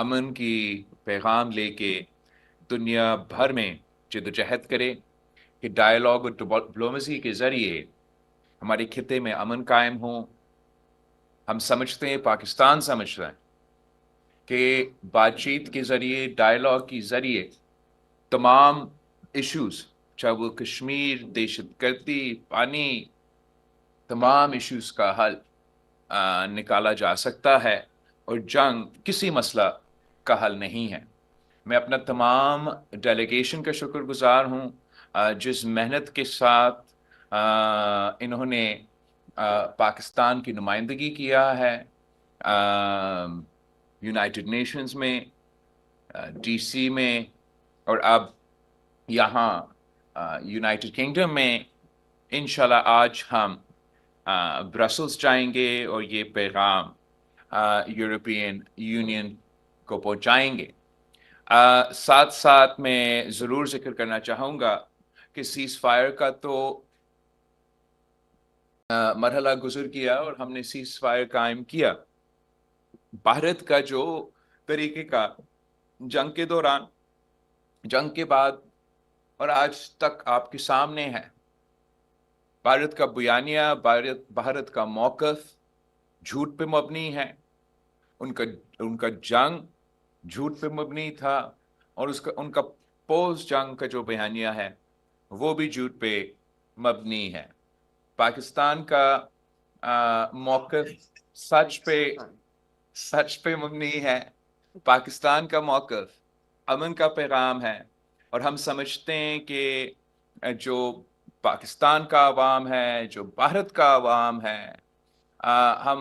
امن کی پیغام لے کے دنیا بھر میں جدوجہد کرے کہ ڈائیلاگ اور ڈپلومیسی کے ذریعے ہمارے خطے میں امن قائم ہو۔ ہم سمجھتے ہیں، پاکستان سمجھتا ہے کہ بات چیت کے ذریعے، ڈائیلاگ کے ذریعے تمام ایشوز، چاہے وہ کشمیر، دہشت گردی، پانی، تمام ایشوز کا حل نکالا جا سکتا ہے، اور جنگ کسی مسئلہ کا حل نہیں ہے۔ میں اپنا تمام ڈیلیگیشن کا شکر گزار ہوں، جس محنت کے ساتھ انہوں نے پاکستان کی نمائندگی کیا ہے یونائٹڈ نیشنز میں، ڈی سی میں، اور اب یہاں یونائٹڈ کنگڈم میں۔ انشاءاللہ آج ہم برسلز جائیں گے اور یہ پیغام یورپین یونین کو پہنچائیں گے۔ ساتھ ساتھ میں ضرور ذکر کرنا چاہوں گا کہ سیز فائر کا تو مرحلہ گزر گیا اور ہم نے سیز فائر قائم کیا۔ بھارت کا جو طریقہ کا جنگ کے دوران، جنگ کے بعد اور آج تک آپ کے سامنے ہے، بھارت کا بیانیہ، بھارت کا موقف جھوٹ پہ مبنی ہے۔ ان کا جنگ جھوٹ پہ مبنی تھا، اور ان کا پوسٹ جنگ کا جو بیانیہ ہے وہ بھی جھوٹ پہ مبنی ہے۔ پاکستان کا موقف سچ پہ مبنی ہے۔ پاکستان کا موقف امن کا پیغام ہے، اور ہم سمجھتے ہیں کہ جو پاکستان کا عوام ہے، جو بھارت کا عوام ہے، ہم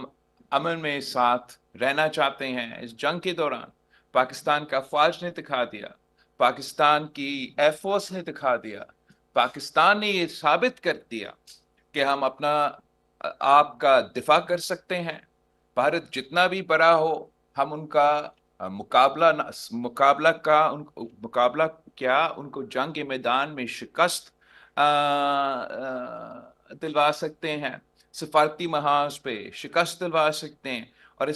امن میں ساتھ رہنا چاہتے ہیں۔ اس جنگ کے دوران پاکستان کا فوج نے دکھا دیا، پاکستان کی ایئر فورس نے دکھا دیا، پاکستان نے یہ ثابت کر دیا کہ ہم اپنا آپ کا دفاع کر سکتے ہیں۔ بھارت جتنا بھی بڑا ہو، ہم ان کا مقابلہ کیا، ان کو جنگ کے میدان میں شکست دلوا سکتے ہیں، سفارتی محاذ پہ شکست دلوا سکتے ہیں، اور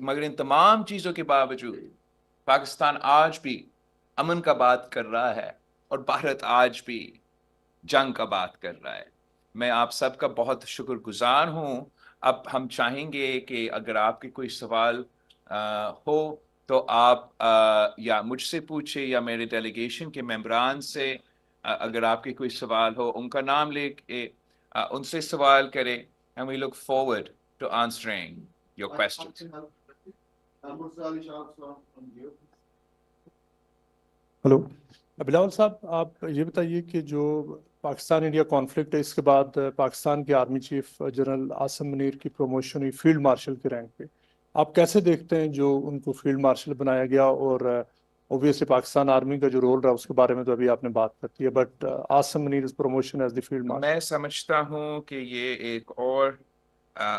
مگر ان تمام چیزوں کے باوجود پاکستان آج بھی امن کا بات کر رہا ہے، اور بھارت آج بھی جنگ کا بات کر رہا ہے۔ میں آپ سب کا بہت شکر گزار ہوں۔ اب ہم چاہیں گے کہ اگر آپ کے کوئی سوال ہو تو آپ یا مجھ سے پوچھیں یا میرے ڈیلیگیشن کے ممبران سے، اگر آپ کے کوئی سوال ہو ان کا نام لے کے ان سے سوال کریں، and we look forward to answering your questions. Hello Bilawal صاحب، آپ یہ بتائیے کہ جو پاکستان انڈیا کانفلکٹ ہے، اس کے بعد پاکستان کے army chief general Asim Munir کی پروموشن ہوئی فیلڈ مارشل کے رینک پہ، آپ کیسے دیکھتے ہیں جو ان کو فیلڈ مارشل بنایا گیا؟ اور اوبویسلی پاکستان آرمی کا جو رول رہا اس کے بارے میں تو ابھی آپ نے بات کرتی ہے، but Asim Munir is promotion as the field marshal. میں سمجھتا ہوں کہ یہ ایک اور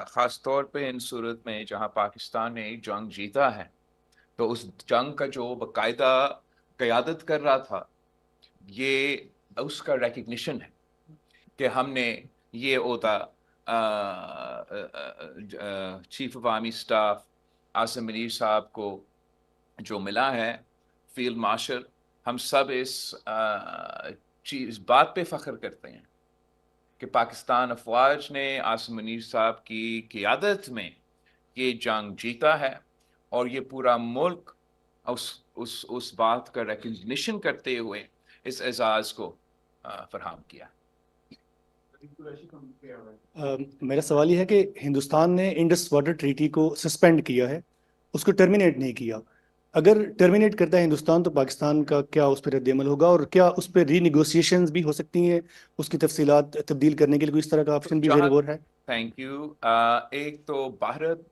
خاص طور پہ ان صورت میں جہاں پاکستان نے ایک جنگ جیتا ہے، تو اس جنگ کا جو باقاعدہ قیادت کر رہا تھا، یہ اس کا ریکگنیشن ہے کہ ہم نے یہ عہدہ chief of army staff Asim Munir صاحب کو جو ملا ہے، فیلڈ مارشل، ہم سب اس بات پہ فخر کرتے ہیں کہ پاکستان افواج نے عاصم منیر صاحب کی قیادت میں یہ جنگ جیتا ہے، اور یہ پورا ملک اس بات کا ریکگنیشن کرتے ہوئے اس اعزاز کو فراہم کیا۔ میرا سوال یہ ہے کہ ہندوستان نے انڈس واٹر ٹریٹی کو سسپینڈ کیا ہے، اس کو ٹرمینیٹ نہیں کیا۔ اگر ٹرمینیٹ کرتا ہے ہندوستان تو پاکستان کا کیا اس پہ رد عمل ہوگا، اور کیا اس پہ ری نیگوسیشنز بھی ہو سکتی ہیں اس کی تفصیلات تبدیل کرنے کے لیے؟ کوئی اس طرح کا آپشن بھی زیر غور ہے؟ Thank you. ایک تو بھارت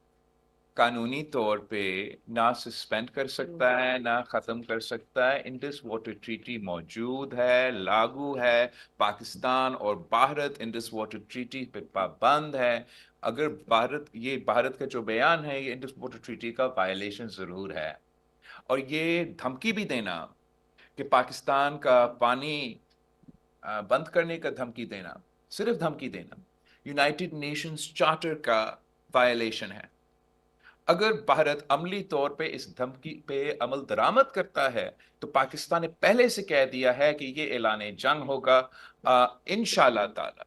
قانونی طور پہ نہ سسپینڈ کر سکتا ہے، نہ ختم کر سکتا ہے۔ انڈس واٹر ٹریٹی موجود ہے، لاگو ہے۔ پاکستان اور بھارت انڈس واٹر ٹریٹی پہ پابند ہے۔ اگر بھارت کا جو بیان ہے، یہ انڈس واٹر ٹریٹی کا وائلیشن ضرور ہے، اور یہ دھمکی بھی دینا کہ پاکستان کا پانی بند کرنے کا دھمکی دینا، صرف دھمکی دینا، یونائٹڈ نیشنز چارٹر کا وائلیشن ہے۔ اگر بھارت عملی طور پہ اس دھمکی پہ عمل درآمد کرتا ہے تو پاکستان نے پہلے سے کہہ دیا ہے کہ یہ اعلان جنگ ہوگا انشاءاللہ تعالی.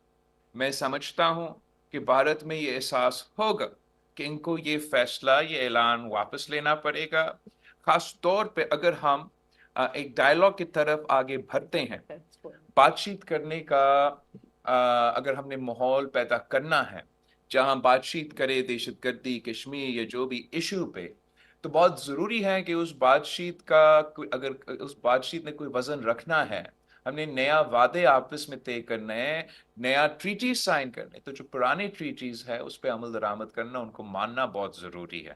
میں سمجھتا ہوں کہ بھارت میں یہ احساس ہوگا کہ ان کو یہ فیصلہ یہ اعلان واپس لینا پڑے گا، خاص طور پہ اگر ہم ایک ڈائلاگ کی طرف آگے بڑھتے ہیں، بات چیت کرنے کا اگر ہم نے ماحول پیدا کرنا ہے جہاں بات چیت کرے دہشت گردی کشمیر یا جو بھی ایشو پہ، تو بہت ضروری ہے کہ اس بات چیت کا اگر اس بات چیت میں کوئی وزن رکھنا ہے، ہم نے نیا وعدے آپس میں طے کرنا ہے، نیا ٹریٹیز سائن کرنے، تو جو پرانے ٹریٹیز ہے اس پہ عمل درآمد کرنا، ان کو ماننا بہت ضروری ہے.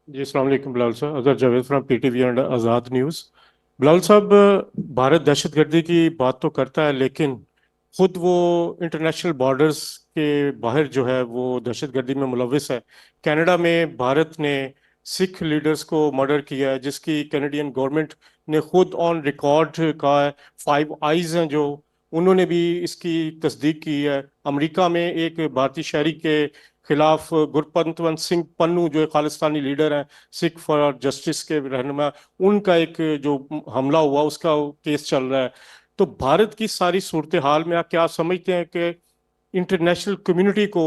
جی السلام علیکم بلال صاحب. Azhar Javed from P T V and Azad news. Bilal صاحب، بھارت دہشت گردی کی بات تو کرتا ہے لیکن خود وہ انٹرنیشنل بارڈرز کے باہر جو ہے وہ دہشت گردی میں ملوث ہے. کینیڈا میں بھارت نے سکھ لیڈرز کو مرڈر کیا ہے، جس کی کینیڈین گورنمنٹ نے خود آن ریکارڈ کہا ہے. 5 آئیز ہیں جو انہوں نے بھی اس کی تصدیق کی ہے. امریکہ میں ایک بھارتی شہری کے خلاف گرپنتونت سنگھ پنو جو ایک خالستانی لیڈر ہیں، سکھ فار جسٹس کے رہنما، ان کا ایک جو حملہ ہوا اس کا کیس چل رہا ہے. تو بھارت کی ساری صورتحال میں آپ کیا سمجھتے ہیں کہ انٹرنیشنل کمیونٹی کو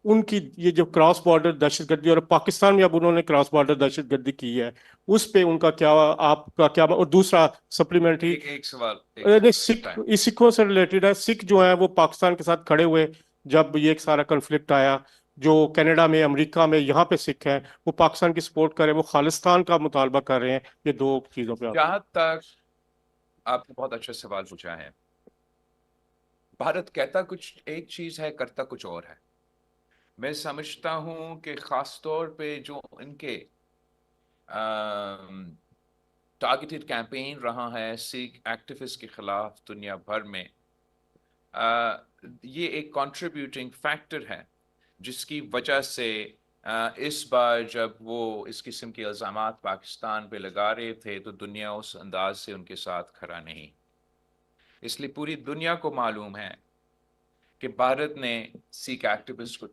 ان کی یہ جو کراس بارڈر دہشت گردی، اور پاکستان میں اب انہوں نے کراس بارڈر دہشت گردی کی ہے، اس پہ ان کا کیا، آپ کا کیا؟ اور دوسرا سپلیمنٹری ایک سوال سکھوں سے ریلیٹڈ ہے. سکھ جو ہیں وہ پاکستان کے ساتھ کھڑے ہوئے جب یہ ایک سارا کنفلکٹ آیا، جو کینیڈا میں، امریکہ میں، یہاں پہ سکھ ہیں وہ پاکستان کی سپورٹ کر رہے ہیں، وہ خالستان کا مطالبہ کر رہے ہیں. یہ دو چیزوں پہ جہاں تک آپ نے بہت اچھا سوال پوچھا ہے. بھارت کہتا کچھ ایک چیز ہے، کرتا کچھ اور ہے. میں سمجھتا ہوں کہ خاص طور پہ جو ان کے ٹارگیٹڈ کیمپین رہا ہے سکھ ایکٹیوسٹ کے خلاف دنیا بھر میں، یہ ایک کنٹریبیوٹنگ فیکٹر ہے جس کی وجہ سے اس بار جب وہ اس قسم کے الزامات پاکستان پہ لگا رہے تھے تو دنیا اس انداز سے ان کے ساتھ کھڑا نہیں. اس لیے پوری دنیا کو معلوم ہے کہ بھارت نے سکھ ایکٹیوسٹ کو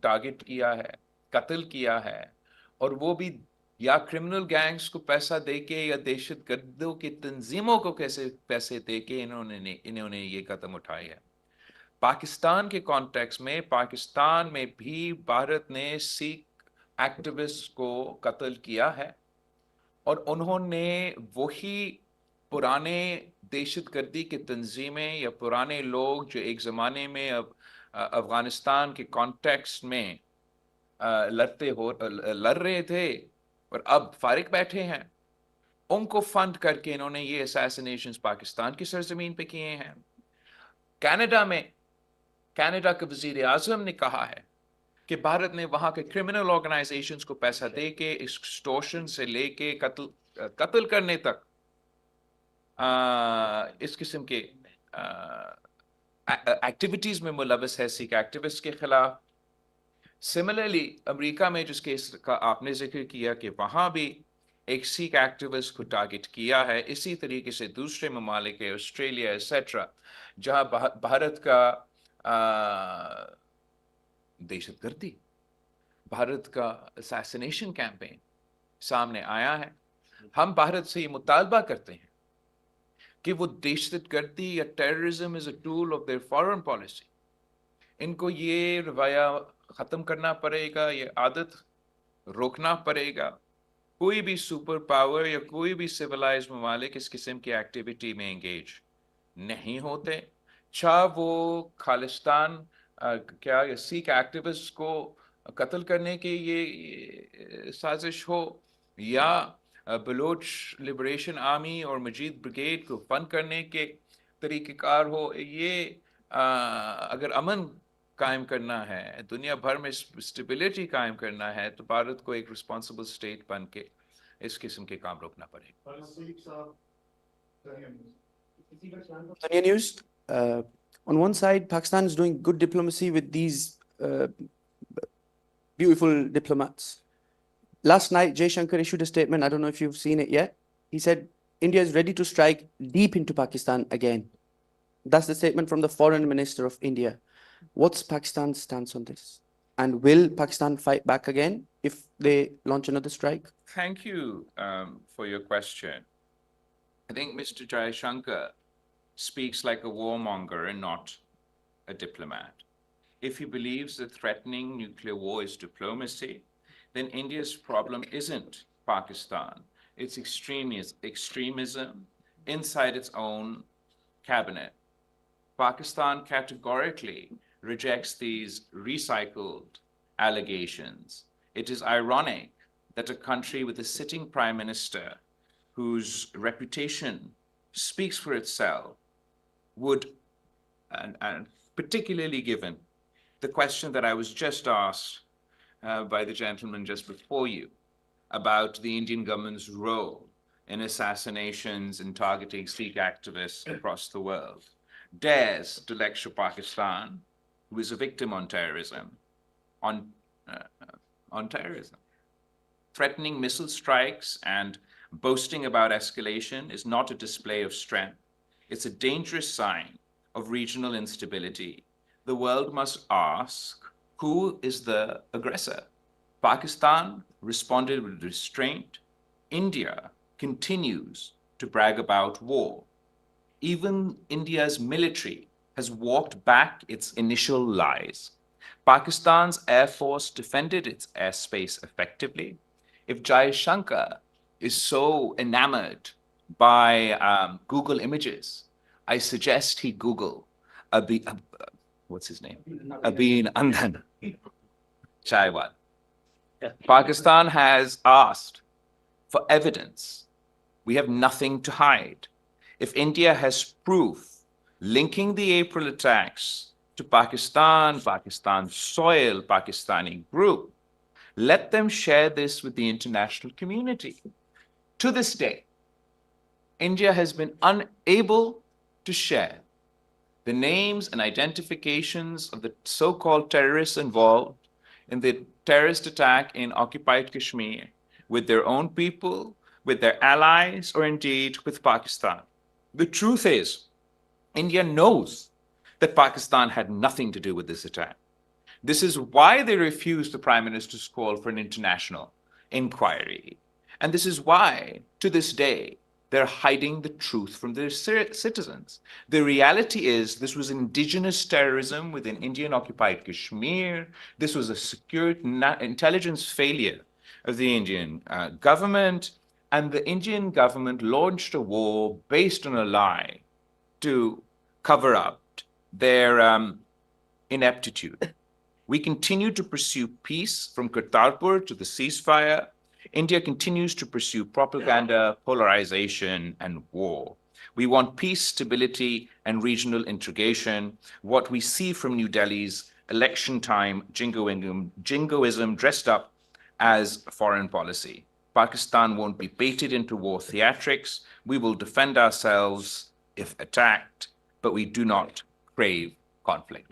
ٹارگٹ کیا ہے، قتل کیا ہے، اور وہ بھی یا کرمنل گینگز کو پیسہ دے کے یا دہشت گردوں کی تنظیموں کو کیسے پیسے دے کے انہوں نے یہ قدم اٹھایا ہے. پاکستان کے کانٹیکس میں، پاکستان میں بھی بھارت نے سکھ ایکٹیوسٹ کو قتل کیا ہے، اور انہوں نے وہی پرانے دہشت گردی کی تنظیمیں یا پرانے لوگ جو ایک زمانے میں اب افغانستان کے کانٹیکس میں لڑ رہے تھے اور اب فارغ بیٹھے ہیں، ان کو فنڈ کر کے انہوں نے یہ اسیسینیشنز پاکستان کی سرزمین پہ کیے ہیں. کینیڈا میں کینیڈا کے وزیر اعظم نے کہا ہے کہ بھارت نے وہاں کے کرمنل آرگنائزیشنز کو پیسہ دے کے ایکسٹورشن سے لے کے قتل کرنے تک اس قسم کے ایکٹیویٹیز میں ملوث ہے سکھ ایکٹیوسٹ کے خلاف. سملرلی امریکہ میں جس کیس کا آپ نے ذکر کیا کہ وہاں بھی ایک سکھ ایکٹیوسٹ کو ٹارگٹ کیا ہے، اسی طریقے سے دوسرے ممالک آسٹریلیا ایٹسٹرا جہاں بھارت کا دہشت گردی، بھارت کا اسیسینیشن کیمپین سامنے آیا ہے. ہم بھارت سے یہ مطالبہ کرتے ہیں کہ وہ دہشت گردی یا terrorism is a tool of their foreign policy, ان کو یہ رویہ ختم کرنا پڑے گا، یہ عادت روکنا پڑے گا. کوئی بھی سپر پاور یا کوئی بھی سویلائز ممالک اس قسم کی ایکٹیویٹی میں انگیج نہیں ہوتے، چاہے وہ خالستان کیا سکھ ایکٹیوسٹ کو قتل کرنے کی یہ سازش ہو، یا بلوچ لبریشن آرمی اور مجید بریگیڈ کو فنڈ کرنے کے طریقہ کار ہو. یہ اگر امن قائم کرنا ہے، دنیا بھر میں اسٹیبلٹی قائم کرنا ہے، تو بھارت کو ایک رسپانسبل اسٹیٹ بن کے اس قسم کے کام روکنا پڑے گا. Duniya News. On one side, Pakistan is doing good diplomacy with these beautiful diplomats. Last night, Jay Shankar issued a statement. I don't know if you've seen it yet. He said, India is ready to strike deep into Pakistan again. That's the statement from the foreign minister of India. What's Pakistan's stance on this? And will Pakistan fight back again if they launch another strike? Thank you for your question. I think Mr. Jaishankar speaks like a warmonger and not a diplomat. If he believes that threatening nuclear war is diplomacy, then India's problem isn't Pakistan. It's extremism inside its own cabinet. Pakistan categorically rejects these recycled allegations. It is ironic that a country with a sitting prime minister whose reputation speaks for itself would, and particularly given the question that I was just asked by the gentleman just before you about the Indian government's role in assassinations and targeting Sikh activists across the world, dares to lecture Pakistan, who is a victim on terrorism. Threatening missile strikes and boasting about escalation is not a display of strength. It's a dangerous sign of regional instability. The world must ask, who is the aggressor? Pakistan responded with restraint. India continues to brag about war. Even India's military has walked back its initial lies. Pakistan's Air Force defended its airspace effectively. If Jaishankar is so enamored by Google Images, I suggest he Google what's his name? Abin Andan Chaiwal. Pakistan has asked for evidence. We have nothing to hide. If India has proof linking the April attacks to Pakistan, Pakistan's soil, Pakistani group, let them share this with the international community. To this day, India has been unable to share the names and identifications of the so-called terrorists involved in the terrorist attack in occupied Kashmir with their own people, with their allies, or indeed with Pakistan. The truth is, India knows that Pakistan had nothing to do with this attack. This is why they refused the Prime Minister's call for an international inquiry. And this is why, to this day, they're hiding the truth from their citizens. The reality is this was indigenous terrorism within Indian-occupied Kashmir. This was a secure intelligence failure of the Indian government. And the Indian government launched a war based on a lie to cover up their ineptitude. We continue to pursue peace from Kartarpur to the ceasefire. India continues to pursue propaganda, polarization, and war. We want peace, stability, and regional integration. What we see from New Delhi's election time jingoism dressed up as foreign policy. Pakistan won't be baited into war theatrics. We will defend ourselves if attacked, but we do not crave conflict.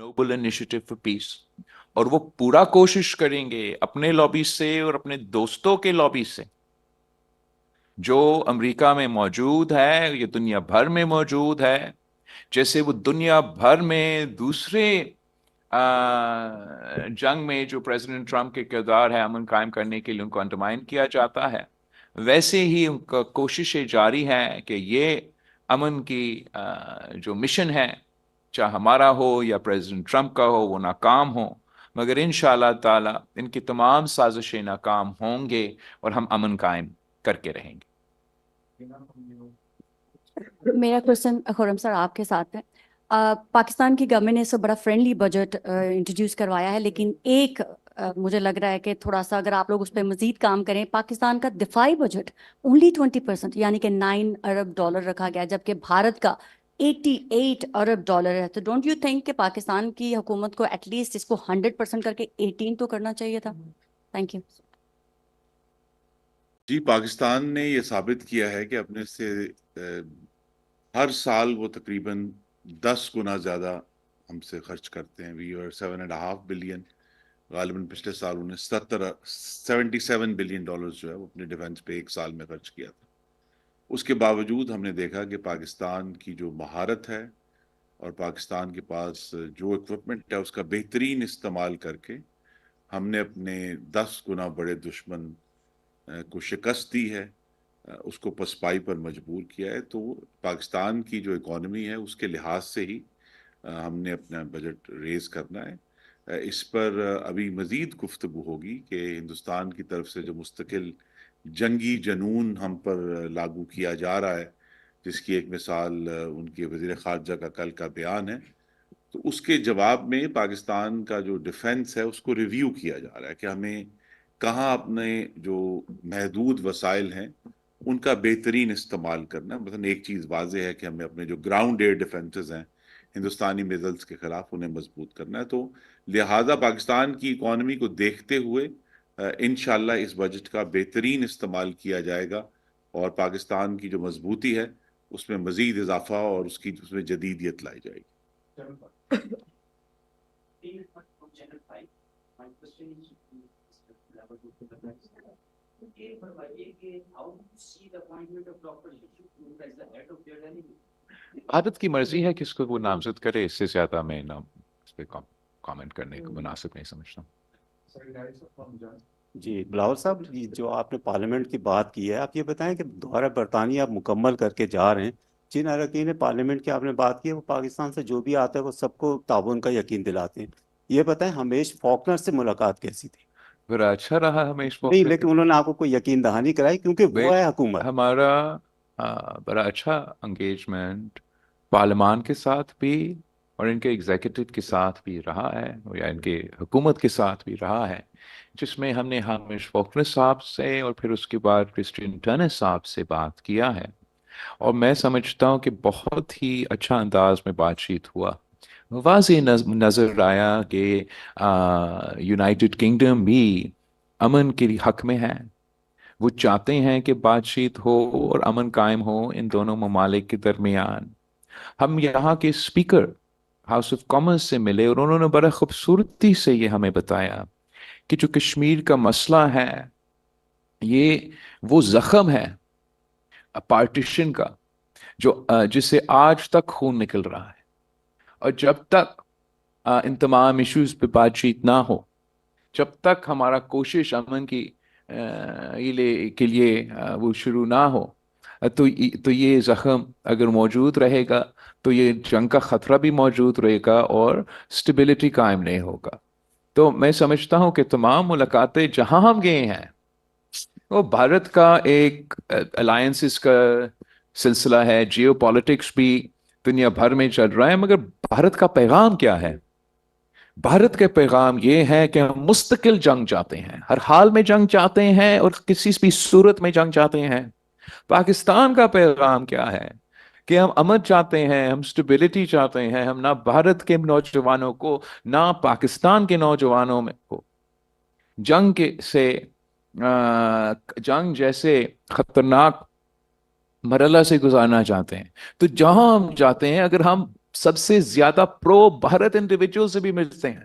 noble initiative for peace. اور وہ پورا کوشش کریں گے اپنے lobby سے اور اپنے دوستوں کے لابی سے جو امریکہ میں موجود ہے، یہ دنیا بھر میں موجود ہے، جیسے وہ دنیا بھر میں دوسرے جنگ میں جو پریزیڈنٹ ٹرمپ کے کردار ہے امن قائم کرنے کے لیے ان کو انڈرمائن کیا جاتا ہے، ویسے ہی ان کا کوششیں جاری ہیں کہ یہ امن کی جو مشن ہے، چاہے ہمارا ہو یا پریزیڈنٹ ٹرمپ کا ہو، وہ ناکام ہو، مگر انشاءاللہ تعالی ان کی تمام سازشیں ناکام ہوں گے اور ہم امن قائم کر کے رہیں گے۔ میرا کوشچن خرم سر آپ کے ساتھ ہے۔ پاکستان کی گورنمنٹ نے اس سے بڑا فرینڈلی بجٹ انٹروڈیوس کروایا ہے، لیکن ایک مجھے لگ رہا ہے کہ تھوڑا سا اگر آپ لوگ اس پہ مزید کام کریں، پاکستان کا دفاعی بجٹ اونلی 20% یعنی کہ 9 ارب ڈالر رکھا گیا، جبکہ بھارت کا 88 ارب ڈالر ہے۔ تو ڈونٹ یو تھنک کہ پاکستان کی حکومت کو ایٹ لیسٹ اس کو 100% کر کے 18 تو کرنا چاہیے تھا؟ Thank you. جی، پاکستان نے یہ ثابت کیا ہے کہ اپنے سے ہر سال وہ تقریباً 10 گنا زیادہ ہم سے خرچ کرتے ہیں۔ وی آر 7.5 بلین، غالباً پچھلے سال انہیں 77 بلین ڈالرز جو ہے وہ اپنے ڈیفنس پہ ایک سال میں خرچ کیا تھا۔ اس کے باوجود ہم نے دیکھا کہ پاکستان کی جو مہارت ہے اور پاکستان کے پاس جو اکوپمنٹ ہے اس کا بہترین استعمال کر کے ہم نے اپنے 10 گنا بڑے دشمن کو شکست دی ہے، اس کو پسپائی پر مجبور کیا ہے۔ تو پاکستان کی جو اکانومی ہے اس کے لحاظ سے ہی ہم نے اپنا بجٹ ریز کرنا ہے۔ اس پر ابھی مزید گفتگو ہوگی کہ ہندوستان کی طرف سے جو مستقل جنگی جنون ہم پر لاگو کیا جا رہا ہے، جس کی ایک مثال ان کے وزیر خارجہ کا کل کا بیان ہے، تو اس کے جواب میں پاکستان کا جو ڈیفنس ہے اس کو ریویو کیا جا رہا ہے کہ ہمیں کہاں اپنے جو محدود وسائل ہیں ان کا بہترین استعمال کرنا۔ مثلا ایک چیز واضح ہے کہ ہمیں اپنے جو گراؤنڈ ایئر ڈیفنسز ہیں ہندوستانی میزلز کے خلاف انہیں مضبوط کرنا ہے۔ تو لہٰذا پاکستان کی اکانومی کو دیکھتے ہوئے انشاءاللہ اس بجٹ کا بہترین استعمال کیا جائے گا اور پاکستان کی جو مضبوطی ہے اس میں مزید اضافہ اور اس میں جدیدیت لائی جائے گی۔ عادت کی مرضی ہے کہ اس کو وہ نامزد کرے، اس سے زیادہ میں نہ اس پہ کامنٹ کرنے کو مناسب نہیں سمجھتا۔ جی بلاول صاحب، جو آپ نے پارلیمنٹ کی بات کی ہے، آپ یہ بتائیں کہ دورہ برطانیہ آپ مکمل کر کے جا رہے ہیں، جن اراکین پارلیمنٹ کی آپ نے بات کی ہے وہ پاکستان سے جو بھی آتا ہے وہ سب کو تعاون کا یقین دلاتے ہیں۔ یہ بتائیں ہمیش فاکنر سے ملاقات کیسی تھی؟ بڑا اچھا رہا ہمیش نہیں، لیکن انہوں نے آپ کو کوئی یقین دہانی کرائی کیونکہ وہ ہے حکومت۔ ہمارا بڑا اچھا انگیجمنٹ پارلیمان کے ساتھ بھی اور ان کے ایگزیکٹو کے ساتھ بھی رہا ہے، یا ان کے حکومت کے ساتھ بھی رہا ہے، جس میں ہم نے ہمیش فاکنر صاحب سے اور پھر اس کے بعد کرسٹین ٹرنر صاحب سے بات کیا ہے، اور میں سمجھتا ہوں کہ بہت ہی اچھا انداز میں بات چیت ہوا۔ واضح نظر آیا کہ یونائٹڈ کنگڈم بھی امن کے حق میں ہے، وہ چاہتے ہیں کہ بات چیت ہو اور امن قائم ہو ان دونوں ممالک کے درمیان۔ ہم یہاں کے اسپیکر ہاؤس آف کامنس سے ملے اور انہوں نے بڑا خوبصورتی سے یہ ہمیں بتایا کہ جو کشمیر کا مسئلہ ہے یہ وہ زخم ہے پارٹیشن کا جس سے آج تک خون نکل رہا ہے، اور جب تک ان تمام ایشوز پہ بات چیت نہ ہو، جب تک ہمارا کوشش امن کی کے لیے وہ شروع نہ ہو، تو یہ زخم اگر موجود رہے گا تو یہ جنگ کا خطرہ بھی موجود رہے گا اور سٹیبلٹی قائم نہیں ہوگا۔ تو میں سمجھتا ہوں کہ تمام ملاقاتیں جہاں ہم گئے ہیں وہ بھارت کا ایک الائنسز کا سلسلہ ہے، جیو پالیٹکس بھی دنیا بھر میں چل رہا ہے، مگر بھارت کا پیغام کیا ہے؟ بھارت کا پیغام یہ ہے کہ ہم مستقل جنگ چاہتے ہیں، ہر حال میں جنگ چاہتے ہیں اور کسی بھی صورت میں جنگ چاہتے ہیں۔ پاکستان کا پیغام کیا ہے کہ ہم امن چاہتے ہیں، ہم سٹیبلٹی چاہتے ہیں، ہم نہ بھارت کے نوجوانوں کو نہ پاکستان کے نوجوانوں میں کو جنگ جیسے خطرناک مرحلہ سے گزارنا چاہتے ہیں۔ تو جہاں ہم جاتے ہیں، اگر ہم سب سے زیادہ پرو بھارت انڈیویجول سے بھی ملتے ہیں،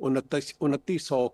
2900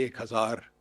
1000